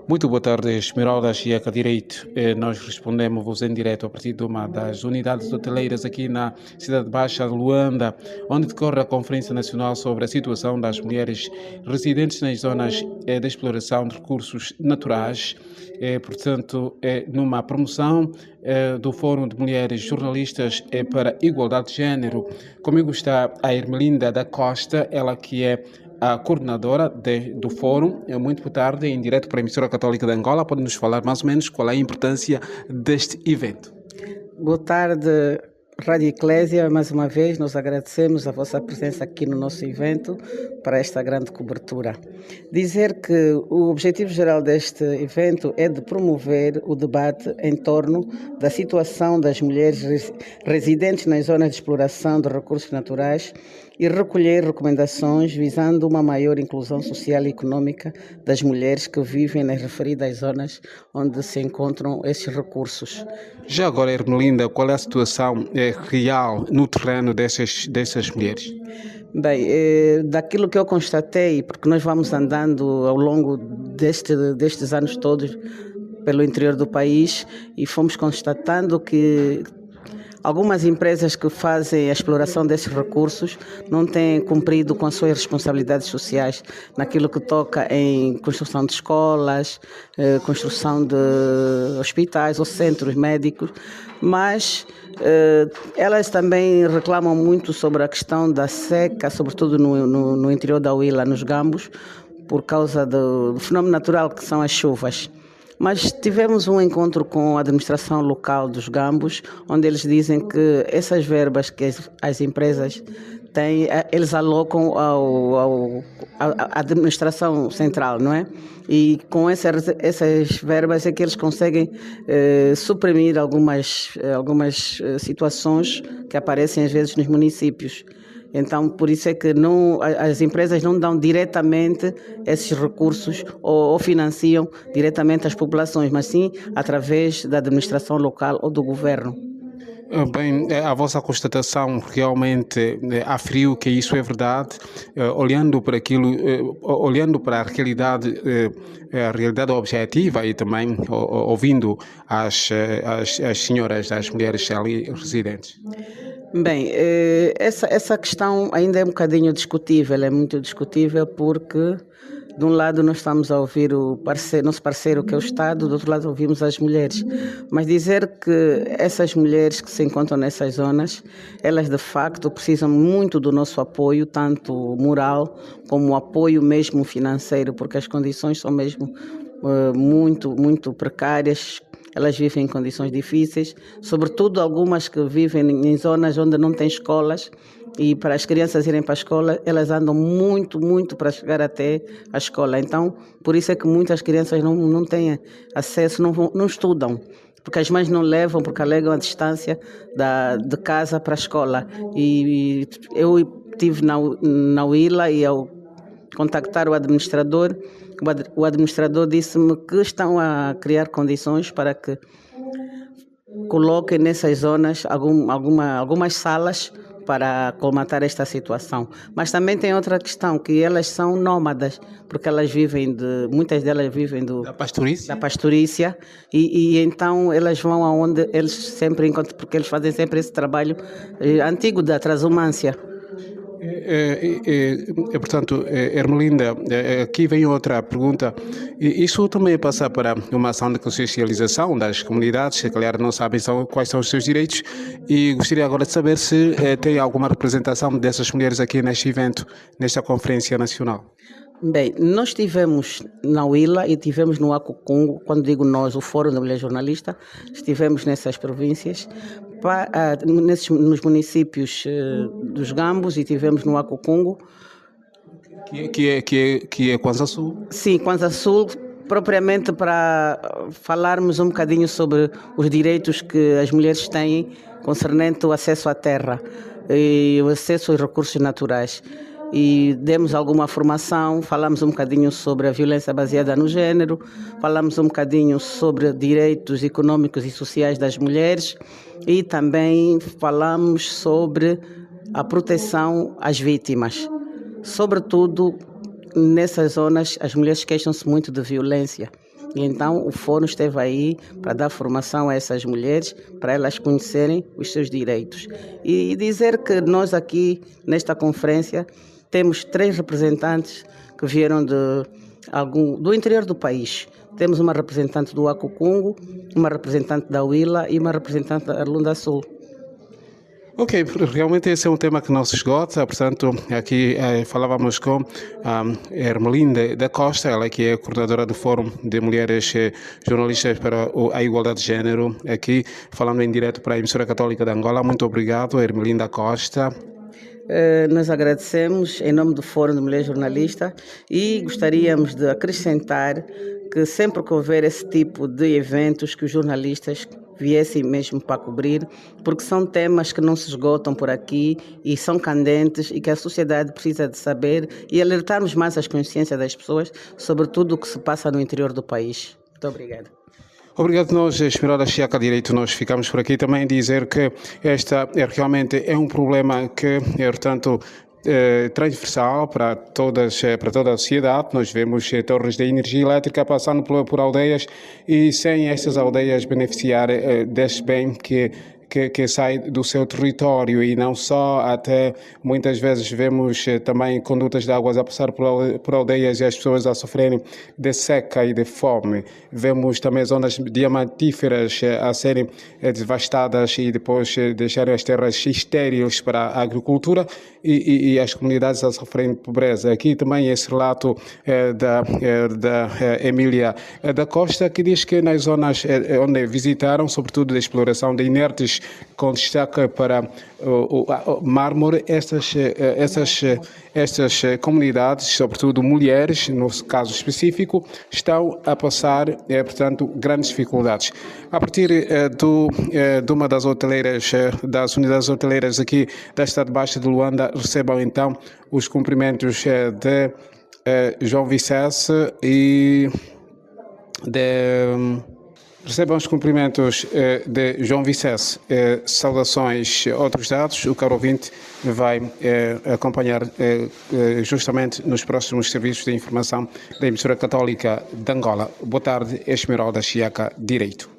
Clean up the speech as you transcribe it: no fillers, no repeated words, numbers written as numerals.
Muito boa tarde, Esmeralda Chiaca Direito. Nós respondemos em direto a partir de uma das unidades hoteleiras aqui na Cidade Baixa de Luanda, onde decorre a Conferência Nacional sobre a situação das mulheres residentes nas zonas de exploração de recursos naturais. Portanto, numa promoção do Fórum de Mulheres Jornalistas para Igualdade de Gênero. Comigo está a Ermelinda da Costa, ela que é a coordenadora do fórum. Muito boa tarde, em direto para a emissora católica de Angola. Pode nos falar mais ou menos qual é a importância deste evento? Boa tarde, Rádio Eclésia. Mais uma vez, nós agradecemos a vossa presença aqui no nosso evento para esta grande cobertura. Dizer que o objetivo geral deste evento é de promover o debate em torno da situação das mulheres residentes nas zonas de exploração de recursos naturais e recolher recomendações visando uma maior inclusão social e econômica das mulheres que vivem nas referidas zonas onde se encontram esses recursos. Já agora, Ermelinda, qual é a situação real no terreno dessas mulheres? Bem, daquilo que eu constatei, porque nós vamos andando ao longo destes anos todos pelo interior do país e fomos constatando que algumas empresas que fazem a exploração desses recursos não têm cumprido com as suas responsabilidades sociais naquilo que toca em construção de escolas, construção de hospitais ou centros médicos, mas elas também reclamam muito sobre a questão da seca, sobretudo no interior da Huila, nos Gambos, por causa do fenômeno natural que são as chuvas. Mas tivemos um encontro com a administração local dos Gambos, onde eles dizem que essas verbas que as empresas têm, eles alocam à administração central, não é? E com essas verbas é que eles conseguem suprimir algumas situações que aparecem às vezes nos municípios. Então, por isso é que as empresas não dão diretamente esses recursos ou financiam diretamente as populações, mas sim através da administração local ou do governo. Bem, a vossa constatação realmente aferiu que isso é verdade, olhando para aquilo, olhando para a realidade objetiva e também ouvindo as senhoras, as mulheres ali residentes. Bem, essa questão ainda é um bocadinho discutível, é muito discutível porque de um lado nós estamos a ouvir nosso parceiro que é o Estado, do outro lado ouvimos as mulheres. Mas dizer que essas mulheres que se encontram nessas zonas, elas de facto precisam muito do nosso apoio, tanto moral como apoio mesmo financeiro, porque as condições são mesmo muito, muito precárias. Elas vivem em condições difíceis, sobretudo algumas que vivem em zonas onde não tem escolas e para as crianças irem para a escola, elas andam muito, muito para chegar até a escola. Então, por isso é que muitas crianças não têm acesso, não estudam, porque as mães não levam, porque alegam a distância de casa para a escola. E eu estive na Huila e ao contactar o administrador disse-me que estão a criar condições para que coloquem nessas zonas algumas salas para colmatar esta situação. Mas também tem outra questão, que elas são nómadas, porque muitas delas vivem da pastorícia e então elas vão aonde eles sempre encontram, porque eles fazem sempre esse trabalho antigo da transumância. Portanto, Ermelinda, aqui vem outra pergunta. Isso também passa para uma ação de consciencialização das comunidades, que, claro, não sabem quais são os seus direitos, e gostaria agora de saber se tem alguma representação dessas mulheres aqui neste evento, nesta Conferência Nacional. Bem, nós estivemos na Huila e estivemos no Acocungo, quando digo nós, o Fórum da Mulher Jornalista, estivemos nessas províncias, nos municípios dos Gambos e estivemos no Acocungo. Que é Kwanza Sul? Sim, Kwanza Sul, propriamente para falarmos um bocadinho sobre os direitos que as mulheres têm concernente o acesso à terra e o acesso aos recursos naturais. E demos alguma formação, falamos um bocadinho sobre a violência baseada no género, falamos um bocadinho sobre direitos econômicos e sociais das mulheres e também falamos sobre a proteção às vítimas. Sobretudo, nessas zonas, as mulheres queixam-se muito de violência E então o fórum esteve aí para dar formação a essas mulheres, para elas conhecerem os seus direitos. E dizer que nós aqui, nesta conferência, temos 3 representantes que vieram do interior do país. Temos uma representante do Akukungu, uma representante da Huila e uma representante da Lunda Sul. Ok, realmente esse é um tema que não se esgota, portanto, aqui falávamos com a Ermelinda da Costa, ela que é coordenadora do Fórum de Mulheres Jornalistas para a Igualdade de Género, aqui falando em direto para a Emissora Católica de Angola. Muito obrigado, Ermelinda Costa. Nós agradecemos em nome do Fórum de Mulheres Jornalistas e gostaríamos de acrescentar que sempre que houver esse tipo de eventos, que os jornalistas viessem mesmo para cobrir, porque são temas que não se esgotam por aqui e são candentes e que a sociedade precisa de saber e alertarmos mais as consciências das pessoas sobre tudo o que se passa no interior do país. Muito obrigada. Obrigado. Nós, Esmeralda Chiaca Direito, nós ficamos por aqui também dizer que esta realmente é um problema que é, portanto, transversal para toda a sociedade. Nós vemos torres de energia elétrica passando por aldeias e sem estas aldeias beneficiar deste bem que sai do seu território, e não só, até muitas vezes vemos também condutas de águas a passar por aldeias e as pessoas a sofrerem de seca e de fome. Vemos também zonas diamantíferas a serem devastadas e depois deixarem as terras estéreis para a agricultura e as comunidades a sofrerem de pobreza. Aqui também esse relato da Emília da Costa, que diz que nas zonas onde visitaram, sobretudo da exploração de inertes, com destaque para o mármore, estas comunidades, sobretudo mulheres, no caso específico, estão a passar, portanto, grandes dificuldades. A partir de uma das hoteleiras, das unidades hoteleiras aqui da cidade baixa de Luanda, recebam então os cumprimentos de João Vicesse e recebam os cumprimentos de João Vicesse. Saudações, outros dados. O caro ouvinte vai acompanhar justamente nos próximos serviços de informação da Emissora Católica de Angola. Boa tarde, Esmeralda Chiaca Direito.